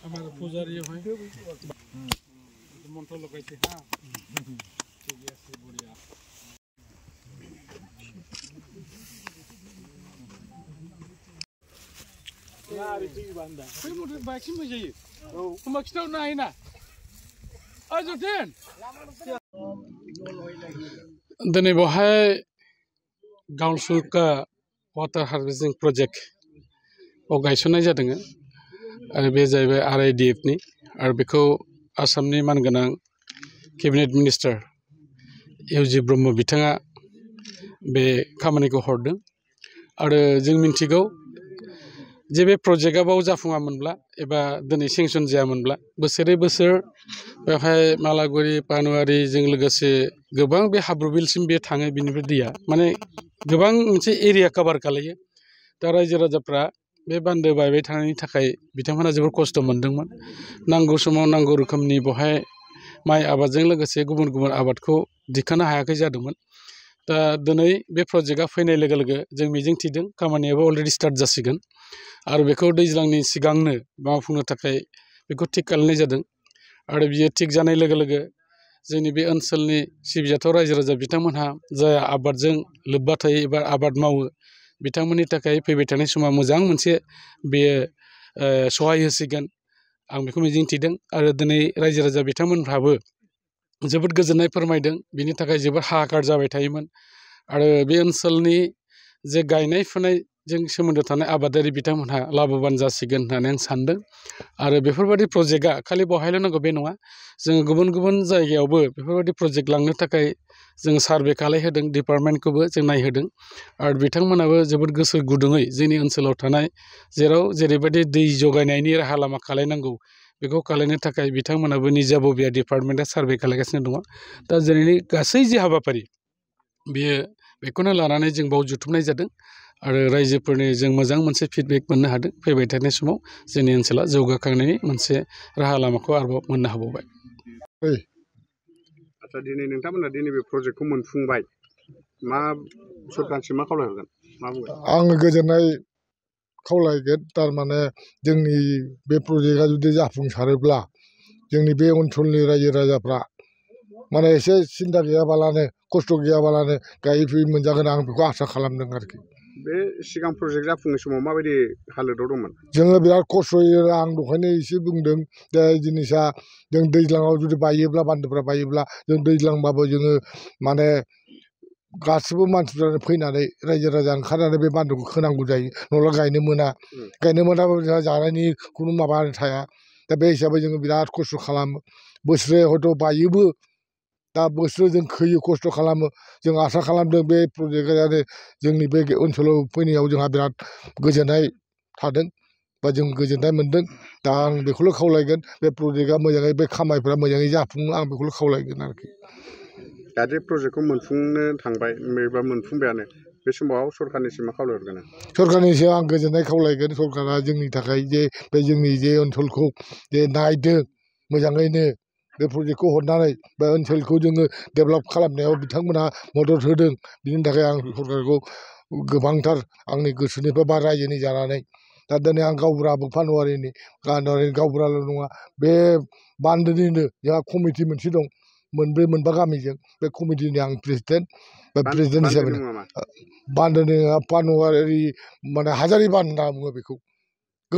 हमारा पुजारी है मंत्र लगाइते हाँ बढ़िया यार इतनी बंदा फिर मुझे बाइक में जाइए तुम एक्स्ट्रा ना है ना आज उठें दिने बहाय गांवसुल का वाटर हार्वेस्टिंग प्रोजेक्ट और गायसननाय जादों आरो बे जाहैबाय RIDF नि आरो बेखौ आसामनि मानगोनां केबिनेट मिनिस्टार UG ब्रह्म बिथाङा बे खामानिखौ हरदों आरो जों मिन्थिगौ जे बे प्रजेक्टआ बाव जाफुङामोनब्ला एबा दिनै सेंसन जायामोनब्ला बोसोरै बोसोर बेवहाय मालागुरि पानुवारिजों लोगोसे गोबां बे हाब्रुबिलसिम बे थाङो बिनिफ्राय दैया माने गोबां मोनसे एरिया कभार खालायो दा रायजो राजाफ्रा बे बान्दो बायबाय थानायनि थाखाय बिथांमोना जोबोर खस्थ' मोनदोंमोन नांगौ समाव नांगौ रोखोमनि बहाय माइ आबादजों लोगोसे गुबुन गुबुन आबादखौ दिखांनो हायाखै जादोंमोन दा दिनै बे प्रजेक्टआ फैनाय लोगो लोगो जों मिजिं थिदों खामानियाबो अलरेडि स्टार्ट जासिगोन आरो बेखौ दैज्लांनि सिगांनो मावफुंनो थाखाय बेखौ थिग खालामनाय जादों आरो बियो थिग जानाय लोगो लोगो जोंनि बे ओनसोलनि सिबिजाथाव रायजो राजा बिथांमोनहा जाय आबादजों लोब्बा थायो एबा आबाद मावो बिथांमोननि थाखाय फैबाय थानाय समाव मोजां मोनसे बेयो सहाय होसिगोन आं बेखौ मिजिं थिदों आरो दिनै रायजो राजा बिथांमोनहाबो जोबोद गोजोननाय फोरमायदों बिनि थाखाय जोबोद हाहाकार जाबाय थायोमोन आरो बे ओनसोलनि जे गायनाय फुनायजों सोमोन्दो थानाय आबादारि बिथांमोनहा लाभबान जासिगोन होननानै आं सानदों आरो बेफोरबायदि प्रजेक्टआ खालि बहायल' नांगौ बे नङा जोङो गुबुन गुबुन जायगायावबो बेफोरबायदि प्रजेक्ट लांनो थाखाय जों सार्भे खालायहोदों डिपार्टमेन्टखौबो जों नायहोदों आरो बिथांमोनाबो जोबोद गोसो गुदुङै जोंनि ओनसोलाव थानाय जेराव जेरैबायदि दै जगायनायनि राहा लामा खालायनांगौ बेखौ खालायनो थाखाय बिथांमोनाबो निजा बबेया डिपार्टमेन्टआ सार्भे खालायगासिनो दङ दा जेरैनि गासै जे हाबाफारि बेयो बेखौनो लानानै जों बाव जुथुमनाय जादों आरो रायजोफोरनि जों मोजां मोनसे फिडबेक मोननो हादों फैबाय थानाय समाव जोंनि ओनसोला जौगाखांनायनि मोनसे राहा लामाखौ आरोबाव मोननो हाबावबाय आच्चा दिनै नोंथांमोना दिनै बे प्रजेक्टखौ मोनफुंबाय मा सरकारसिम मा खावलायहरगोन मा बुंगोन आङो गोजोननाय खावलायगोन थारमाने जोंनि बे प्रजेक्टआ जुदि जाफुंसारोब्ला जोंनि बे ओनसोलनि रायजो राजाफ्रा माने एसे सिन्था गैयाबालानो खस्थ' गैयाबालानो गायै फुयै मोनजागोन आं बेखौ आसा खालामदों आरोखि बे सिगां प्रजेक्ट जाफुंनाय समाव माबायदि हालोदाव दंमोन जोङो बिराद खस्थ'यै आं दहायनो एसे बुंदों दा जिनिसा जों दैज्लाङाव जुदि बायोब्ला बान्दोफ्रा बायोब्ला जों दैज्लांबाबो जोङो माने गासिबो मानसिफ्रानो फैनानै रायजो राजा ओंखारनानै बे बान्दोखौ खोनांगौ जायो नङाब्ला गायनो मोनाबा जोंहा जानायनि खुनु माबा थाया दा बे हिसाबै जोङो बिराद खस्थ' खालामो बोसोरे हयथ' बायोबो दा बोसोरे जों खोयो खस्थ' खालामो जों आसा खालामदों बे प्रजेक्टआनो जोंनि बे ओनसोलाव फैनायाव जोंहा बिराद गोजोननाय थादों बा जों गोजोननाय मोन्दों दा आं बेखौल' खावलायगोन बे प्रजेक्टआ मोजाङै बे खामानिफ्रा मोजाङै जाफुङो आं बेखौल' खावलायगोन आरोखि दा जे प्रजेक्टखौ मोनफुंनो थांबाय एबा मोनफुंबायानो बे समाव सरकारनिसिम मा खावलायहरगोन सरकारनिसिम आं गोजोननाय खावलायगोन सरकारा जोंनि थाखाय जे बे जोंनि जे ओनसोलखौ जे नायदों मोजाङैनो बे प्रजेक्टखौ हरनानै बे ओनसोलखौ जोङो डेभेलप खालामनायाव बिथांमोनहा मदद होदों बिनि थाखाय आं सरकारखौ गोबांथार आंनि गोसोनिफ्राय बा रायजोनि जानानै दा दिनै आं गावबुराबो पानुवारिनि गावबुराल' नङा बे बान्दोनिनो जोंहा कमिटि मोनसे दं मोनब्रै मोनबा गामिजों बे कमिटिनि आं प्रेसिडेन्ट बा प्रेसिडेन्ट हिसाबै बान्दोनि पानुवारि माने हाजारि बान्द होनना बुङो बेखौ